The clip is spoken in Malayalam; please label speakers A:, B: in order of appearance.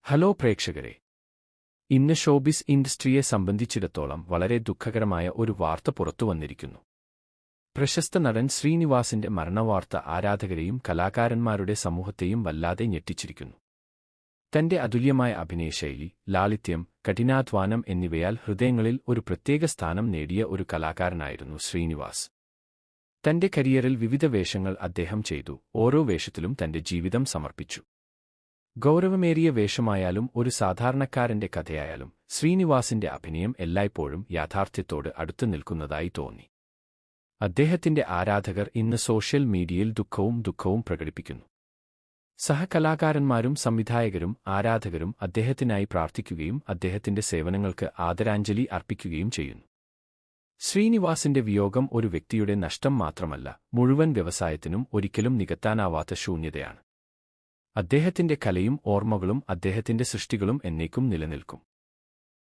A: ഹലോ പ്രേക്ഷകരെ, ഇന്ന് ഷോബിസ് ഇൻഡസ്ട്രിയെ സംബന്ധിച്ചിടത്തോളം വളരെ ദുഃഖകരമായ ഒരു വാർത്ത പുറത്തുവന്നിരിക്കുന്നു. പ്രശസ്ത നടൻ ശ്രീനിവാസിന്റെ മരണവാർത്ത ആരാധകരെയും കലാകാരന്മാരുടെ സമൂഹത്തെയും വല്ലാതെ ഞെട്ടിച്ചിരിക്കുന്നു. തന്റെ അതുല്യമായ അഭിനയശൈലി, ലാളിത്യം, കഠിനാധ്വാനം എന്നിവയാൽ ഹൃദയങ്ങളിൽ ഒരു പ്രത്യേക സ്ഥാനം നേടിയ ഒരു കലാകാരനായിരുന്നു ശ്രീനിവാസ്. തന്റെ കരിയറിൽ വിവിധ വേഷങ്ങൾ അദ്ദേഹം ചെയ്തു, ഓരോ വേഷത്തിലും തന്റെ ജീവിതം സമർപ്പിച്ചു. ഗൗരവമേറിയ വേഷമായാലും ഒരു സാധാരണക്കാരന്റെ കഥയായാലും ശ്രീനിവാസിന്റെ അഭിനയം എല്ലായ്പ്പോഴും യാഥാർത്ഥ്യത്തോട് അടുത്തു നിൽക്കുന്നതായി തോന്നി. അദ്ദേഹത്തിന്റെ ആരാധകർ ഇന്ന് സോഷ്യൽ മീഡിയയിൽ ദുഃഖവും പ്രകടിപ്പിക്കുന്നു. സഹകലാകാരന്മാരും സംവിധായകരും ആരാധകരും അദ്ദേഹത്തിനായി പ്രാർത്ഥിക്കുകയും അദ്ദേഹത്തിന്റെ സേവനങ്ങൾക്ക് ആദരാഞ്ജലി അർപ്പിക്കുകയും ചെയ്യുന്നു. ശ്രീനിവാസിന്റെ വിയോഗം ഒരു വ്യക്തിയുടെ നഷ്ടം മാത്രമല്ല, മുഴുവൻ വ്യവസായത്തിനും ഒരിക്കലും നികത്താനാവാത്ത ശൂന്യതയാണ്. അദ്ദേഹത്തിന്റെ കലയും ഓർമ്മകളും അദ്ദേഹത്തിന്റെ സൃഷ്ടികളും എന്നേക്കും നിലനിൽക്കും.